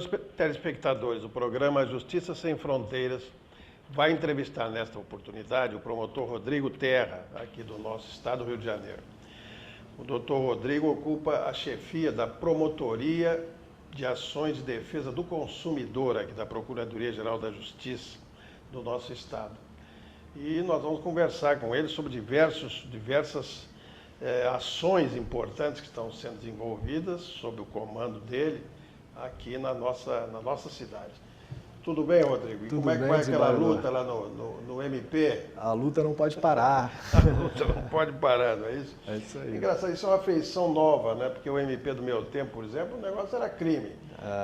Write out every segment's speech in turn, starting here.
Senhores telespectadores, o programa Justiça Sem Fronteiras vai entrevistar nesta oportunidade o promotor Rodrigo Terra, aqui do nosso estado do Rio de Janeiro. O doutor Rodrigo ocupa a chefia da Promotoria de Ações de Defesa do Consumidor, aqui da Procuradoria-Geral da Justiça do nosso estado. E nós vamos conversar com ele sobre diversas ações importantes que estão sendo desenvolvidas sob o comando dele aqui na nossa cidade. Tudo bem, Rodrigo? E Tudo como é que bem, vai aquela desembargador? luta lá no MP? A luta não pode parar. A luta não pode parar, não é isso? É isso aí. Engraçado, isso é uma feição nova, né? Porque o MP do meu tempo, por exemplo, o negócio era crime.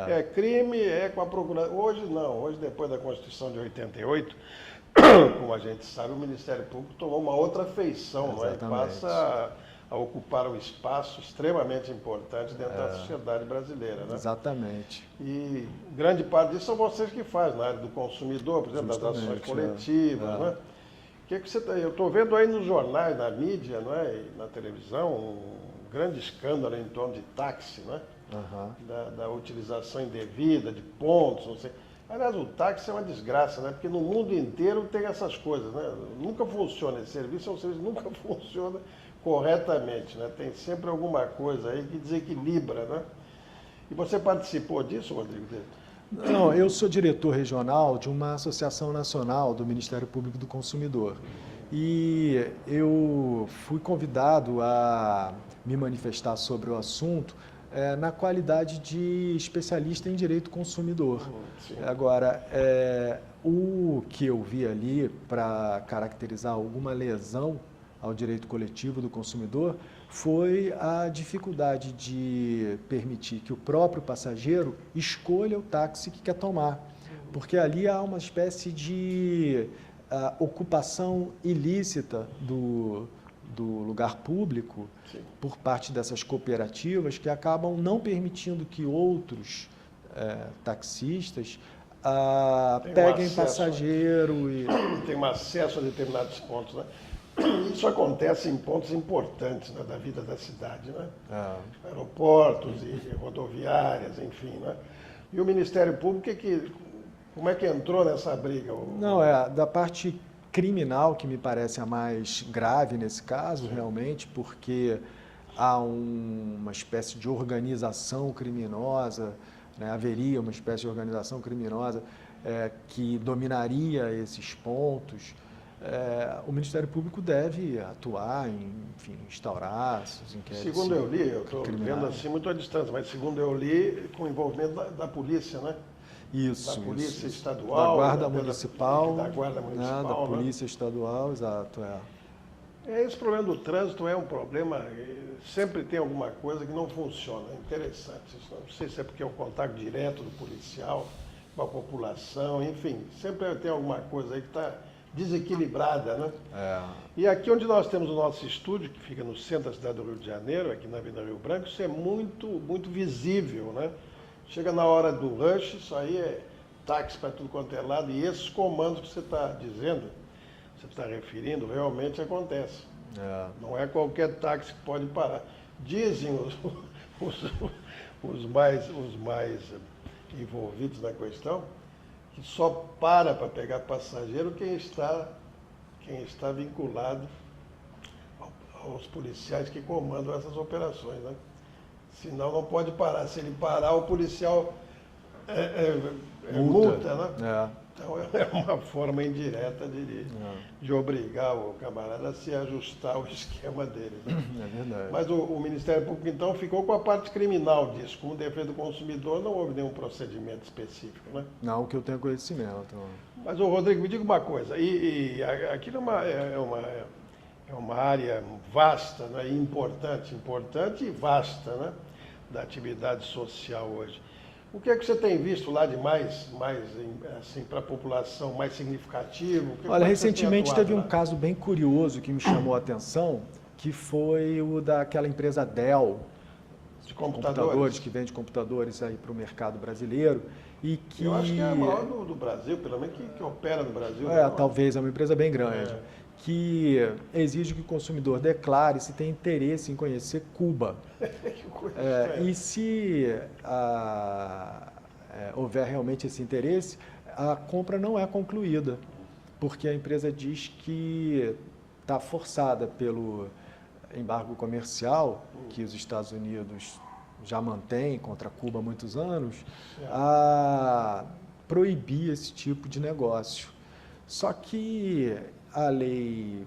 É crime, é com a procuradoria. Hoje não, hoje depois da Constituição de 88, como a gente sabe, o Ministério Público tomou uma outra feição, não é? E passa a ocupar um espaço extremamente importante dentro da sociedade brasileira, né? Exatamente. E grande parte disso são vocês que fazem, na área do consumidor, por exemplo, das ações coletivas, né? Que você tá, eu estou vendo aí nos jornais, na mídia, não é? E na televisão, um grande escândalo em torno de táxi, né? Da utilização indevida de pontos, não sei. Aliás, o táxi é uma desgraça, né? Porque no mundo inteiro tem essas coisas, né? Nunca funciona, esse serviço é um serviço que nunca funciona corretamente, né? Tem sempre alguma coisa aí que desequilibra, né? E você participou disso, Rodrigo? Não, eu sou diretor regional de uma associação nacional do Ministério Público do Consumidor. E eu fui convidado a me manifestar sobre o assunto na qualidade de especialista em direito consumidor. Agora, o que eu vi ali para caracterizar alguma lesão ao direito coletivo do consumidor foi a dificuldade de permitir que o próprio passageiro escolha o táxi que quer tomar, porque ali há uma espécie de ocupação ilícita do lugar público por parte dessas cooperativas que acabam não permitindo que outros taxistas peguem passageiro e... Tem um acesso a determinados pontos, né? Isso acontece em pontos importantes, né, da vida da cidade, né? Aeroportos e rodoviárias, enfim, né? E o Ministério Público, como é que entrou nessa briga? Não, da parte criminal que me parece a mais grave nesse caso, realmente, porque há uma espécie de organização criminosa, né? Haveria uma espécie de organização criminosa que dominaria esses pontos. O Ministério Público deve atuar enfim, instaurar esses inquéritos. Segundo eu li, eu estou vendo assim muito à distância, mas segundo eu li, com o envolvimento da polícia, né? Isso. Da polícia estadual. Da Guarda Municipal. Da Guarda Municipal, da Polícia Estadual, exato. Esse problema do trânsito é um problema, sempre tem alguma coisa que não funciona, é interessante. Não sei se é porque é o contato direto do policial com a população, enfim, sempre tem alguma coisa aí que está desequilibrada, né? E aqui onde nós temos o nosso estúdio, que fica no centro da cidade do Rio de Janeiro, aqui na Avenida Rio Branco, isso é muito, muito visível, né? Chega na hora do rush, isso aí é táxi para tudo quanto é lado, e esses comandos que você está dizendo, você está referindo, realmente acontece. Não é qualquer táxi que pode parar. Dizem os mais envolvidos na questão, que só para pegar passageiro quem está vinculado aos policiais que comandam essas operações, né? Senão não pode parar. Se ele parar, o policial multa, né? Então é uma forma indireta de obrigar o camarada a se ajustar ao esquema dele, né? É verdade. Mas o Ministério Público, então, ficou com a parte criminal disso. Com o defesa do consumidor, não houve nenhum procedimento específico, né? Não, que eu tenho conhecimento. Mas, Rodrigo, me diga uma coisa. Aquilo é uma área vasta, né? Importante e vasta, né? Da atividade social hoje. O que é que você tem visto lá de mais assim, para a população, mais significativo? Olha, recentemente teve um caso bem curioso que me chamou a atenção, que foi o daquela empresa Dell, de computadores, que vende computadores aí para o mercado brasileiro. E que... Eu acho que é a maior do Brasil, pelo menos que opera no Brasil. Talvez, é uma empresa bem grande, que exige que o consumidor declare se tem interesse em conhecer Cuba. Que coisa e se houver realmente esse interesse, a compra não é concluída, porque a empresa diz que está forçada pelo embargo comercial que os Estados Unidos já mantém contra Cuba há muitos anos, a proibir esse tipo de negócio. Só que a lei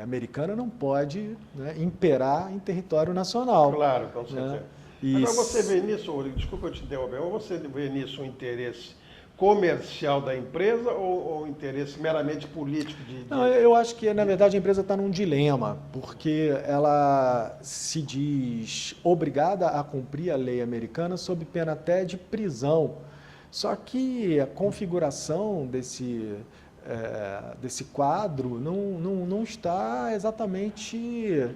americana não pode, né, imperar em território nacional. Claro, com certeza. Né? Agora você vê nisso, Rodrigo, desculpa eu te interromper, ou você vê nisso um interesse comercial da empresa ou um interesse meramente político Não, eu acho que, na verdade, a empresa está num dilema, porque ela se diz obrigada a cumprir a lei americana sob pena até de prisão. Só que a configuração desse quadro não está exatamente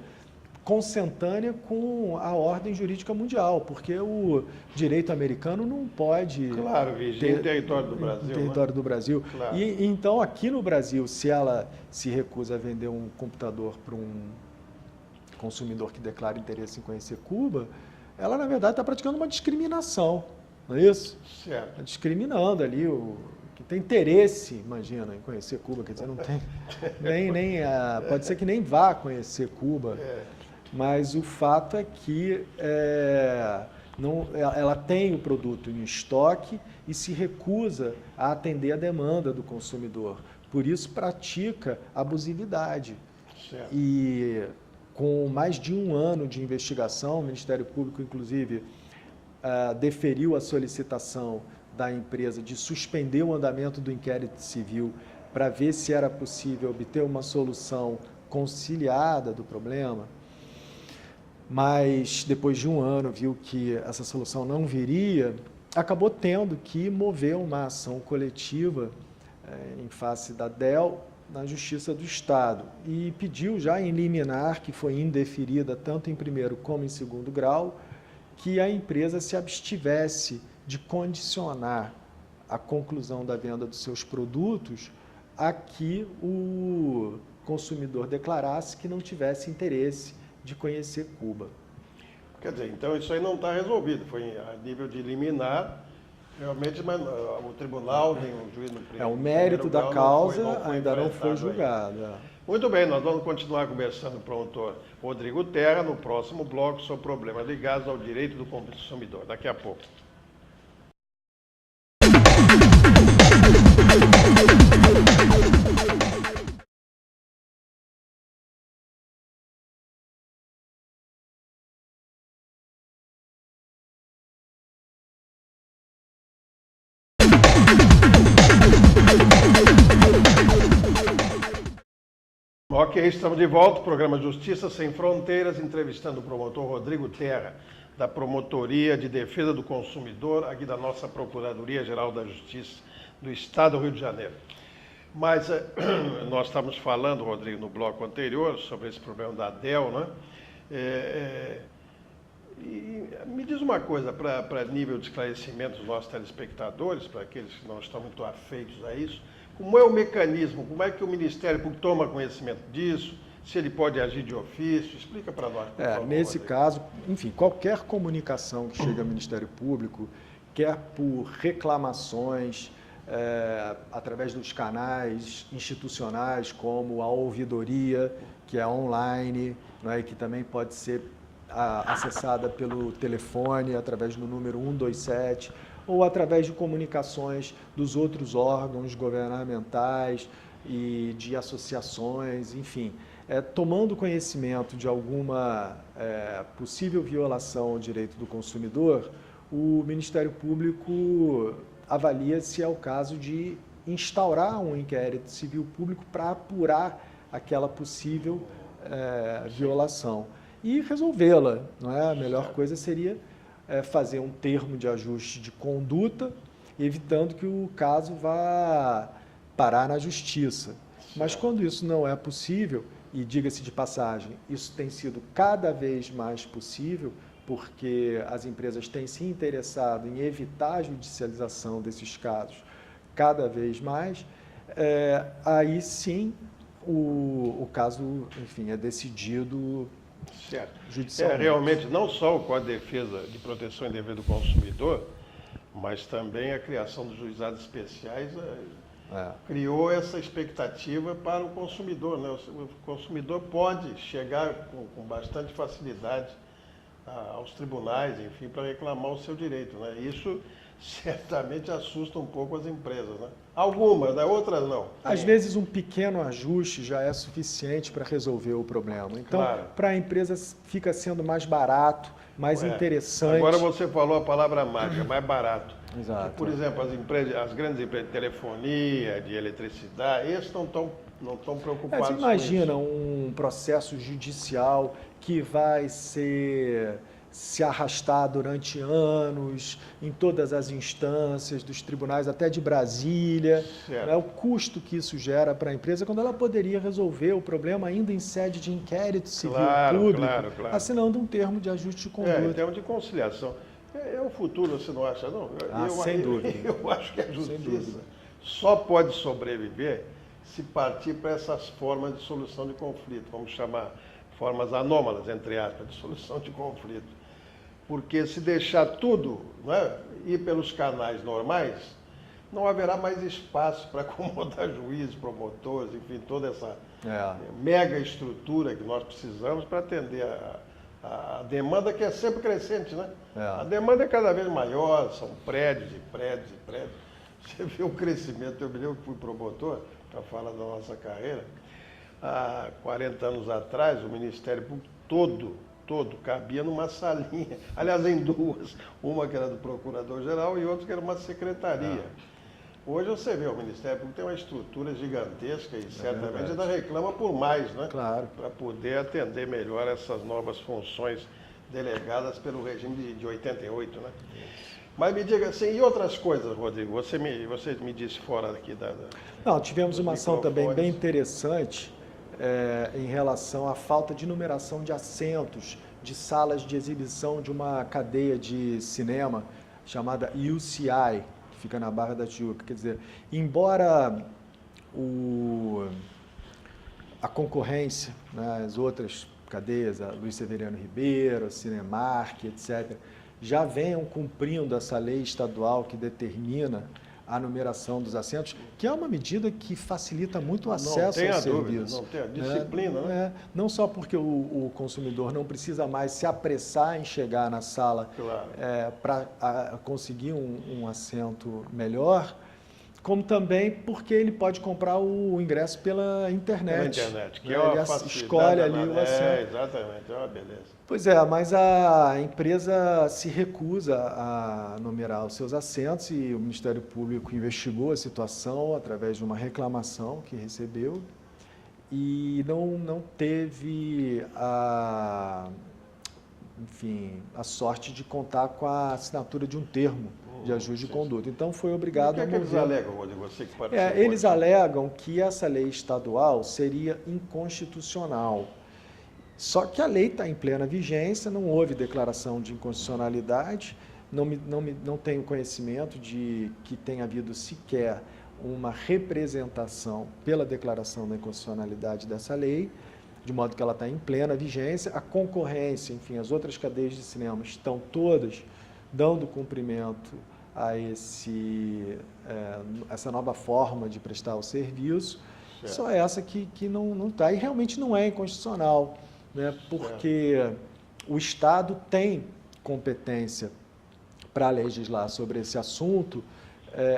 consentânea com a ordem jurídica mundial, porque o direito americano não pode... Claro, vigia em território do Brasil. Território do Brasil. Claro. E então, aqui no Brasil, se ela se recusa a vender um computador para um consumidor que declara interesse em conhecer Cuba, ela, na verdade, está praticando uma discriminação, não é isso? Certo. Está discriminando ali o que tem interesse, imagina, em conhecer Cuba, quer dizer, não tem pode ser que nem vá conhecer Cuba. Mas o fato é que ela tem o produto em estoque e se recusa a atender a demanda do consumidor. Por isso, pratica abusividade. Certo. E com mais de um ano de investigação, o Ministério Público, inclusive, deferiu a solicitação da empresa de suspender o andamento do inquérito civil para ver se era possível obter uma solução conciliada do problema. Mas, depois de um ano, viu que essa solução não viria, acabou tendo que mover uma ação coletiva em face da DEL na Justiça do Estado e pediu já em liminar, que foi indeferida tanto em primeiro como em segundo grau, que a empresa se abstivesse de condicionar a conclusão da venda dos seus produtos a que o consumidor declarasse que não tivesse interesse de conhecer Cuba. Quer dizer, então isso aí não está resolvido, foi a nível de liminar, realmente, mas o tribunal, nem o juiz no primeiro. O mérito da causa ainda não foi enfrentado julgado. Muito bem, nós vamos continuar conversando com o promotor Rodrigo Terra no próximo bloco sobre problemas ligados ao direito do consumidor. Daqui a pouco. Ok, estamos de volta, programa Justiça Sem Fronteiras, entrevistando o promotor Rodrigo Terra, da Promotoria de Defesa do Consumidor, aqui da nossa Procuradoria-Geral da Justiça do Estado do Rio de Janeiro. Mas nós estamos falando, Rodrigo, no bloco anterior, sobre esse problema da DEL, né? E me diz uma coisa, para nível de esclarecimento dos nossos telespectadores, para aqueles que não estão muito afeitos a isso, como é o mecanismo, como é que o Ministério Público toma conhecimento disso, se ele pode agir de ofício? Explica para nós, por favor. Nesse caso, enfim, qualquer comunicação que chegue ao Ministério Público, quer por reclamações, através dos canais institucionais, como a ouvidoria, que é online, né, que também pode ser acessada pelo telefone, através do número 127, ou através de comunicações dos outros órgãos governamentais e de associações, enfim. Tomando conhecimento de alguma possível violação ao direito do consumidor, o Ministério Público avalia se é o caso de instaurar um inquérito civil público para apurar aquela possível violação e resolvê-la. Não é? A melhor coisa seria fazer um termo de ajuste de conduta, evitando que o caso vá parar na justiça. Mas quando isso não é possível, e diga-se de passagem, isso tem sido cada vez mais possível, porque as empresas têm se interessado em evitar a judicialização desses casos cada vez mais, aí sim o caso, enfim, é decidido certo. Judicialmente. Realmente, não só o Código de Defesa de Proteção e Dever do Consumidor, Mas também a criação dos juizados especiais criou essa expectativa para o consumidor, né? O consumidor pode chegar com bastante facilidade aos tribunais, enfim, para reclamar o seu direito, né? Isso certamente assusta um pouco as empresas, né? Algumas, né? Outras não. Às vezes um pequeno ajuste já é suficiente para resolver o problema. Então, para a empresa fica sendo mais barato, mais interessante. Agora você falou a palavra mágica, mais barato. Exato. Por exemplo, as grandes empresas de telefonia, de eletricidade, esses não estão preocupados você imagina um processo judicial que vai se arrastar durante anos em todas as instâncias dos tribunais, até de Brasília, né? O custo que isso gera para a empresa, quando ela poderia resolver o problema ainda em sede de inquérito civil público, assinando um termo de ajuste de conduta. Em termo de conciliação. É o futuro, você não acha, não? Sem dúvida. Eu acho que a justiça só pode sobreviver se partir para essas formas de solução de conflito, vamos chamar formas anômalas, entre aspas, de solução de conflito. Porque se deixar tudo, né, ir pelos canais normais, não haverá mais espaço para acomodar juízes, promotores, enfim, toda essa mega estrutura que nós precisamos para atender a demanda, que é sempre crescente, né? A demanda é cada vez maior, são prédios e prédios e prédios. Você vê o crescimento. Eu me lembro que fui promotor, para falar da nossa carreira, há 40 anos atrás, o Ministério Público todo cabia numa salinha, aliás, em duas, uma que era do Procurador-Geral e outra que era uma secretaria. Hoje você vê, o Ministério Público tem uma estrutura gigantesca e certamente ainda reclama por mais, né? Claro. Para poder atender melhor essas novas funções delegadas pelo regime de 88, né? Mas me diga assim, e outras coisas, Rodrigo? Você me disse fora aqui Não, tivemos uma ação também bem interessante em relação à falta de numeração de assentos de salas de exibição de uma cadeia de cinema chamada UCI, que fica na Barra da Tijuca. Quer dizer, embora a concorrência, né, as outras cadeias, a Luiz Severiano Ribeiro, a Cinemark, etc., já venham cumprindo essa lei estadual que determina a numeração dos assentos, que é uma medida que facilita muito o acesso ao serviço. Não tem a disciplina, né? Não só porque o consumidor não precisa mais se apressar em chegar na sala para conseguir um assento melhor, como também porque ele pode comprar o ingresso pela internet. Pela internet, que ele escolhe ali o assento. Exatamente, é uma beleza. Pois é, mas a empresa se recusa a numerar os seus assentos e o Ministério Público investigou a situação através de uma reclamação que recebeu e não teve a sorte de contar com a assinatura de um termo de ajuste de conduta. Então foi obrigado a mover. O que eles alegam, Rodrigo? Você que participou? Eles alegam que essa lei estadual seria inconstitucional. Só que a lei está em plena vigência, não houve declaração de inconstitucionalidade, não tenho conhecimento de que tenha havido sequer uma representação pela declaração da inconstitucionalidade dessa lei, de modo que ela está em plena vigência. A concorrência, enfim, as outras cadeias de cinema estão todas dando cumprimento a essa nova forma de prestar o serviço, só essa que não está, e realmente não é inconstitucional, né? Porque o Estado tem competência para legislar sobre esse assunto,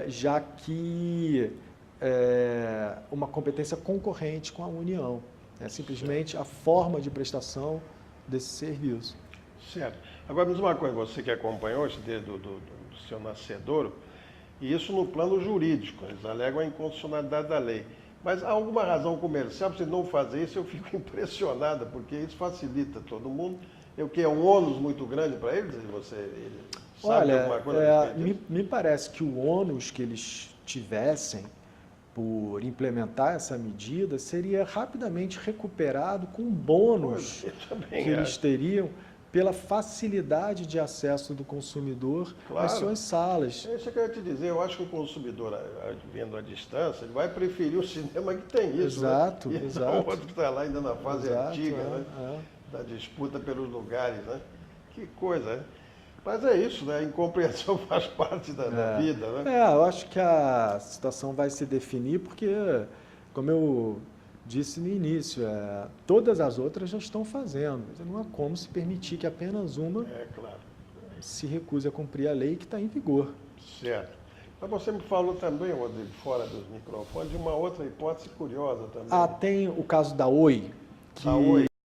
já que é uma competência concorrente com a União. É simplesmente a forma de prestação desse serviço. Certo. Agora, me diz uma coisa, você que acompanhou esse dedo do seu nascedouro, e isso no plano jurídico, eles alegam a inconstitucionalidade da lei. Mas há alguma razão comercial para você não fazer isso? Eu fico impressionada, porque isso facilita todo mundo. É o que? É um ônus muito grande para eles? Ele sabe alguma coisa? Me parece que o ônus que eles tivessem por implementar essa medida seria rapidamente recuperado com um bônus que eles teriam pela facilidade de acesso do consumidor às suas salas. É isso que eu ia te dizer. Eu acho que o consumidor, vendo à distância, ele vai preferir o cinema que tem isso. Exato, né? exato. Não o outro que está lá ainda na fase antiga, né? Da disputa pelos lugares. Né? Que coisa, né? Mas é isso, né? A incompreensão faz parte da vida, né? Eu acho que a situação vai se definir porque, como eu disse no início, todas as outras já estão fazendo. Não há como se permitir que apenas uma Claro. se recuse a cumprir a lei que está em vigor. Certo. Mas você me falou também, Rodrigo, fora dos microfones, de uma outra hipótese curiosa também. Tem o caso da Oi, que Da Oi.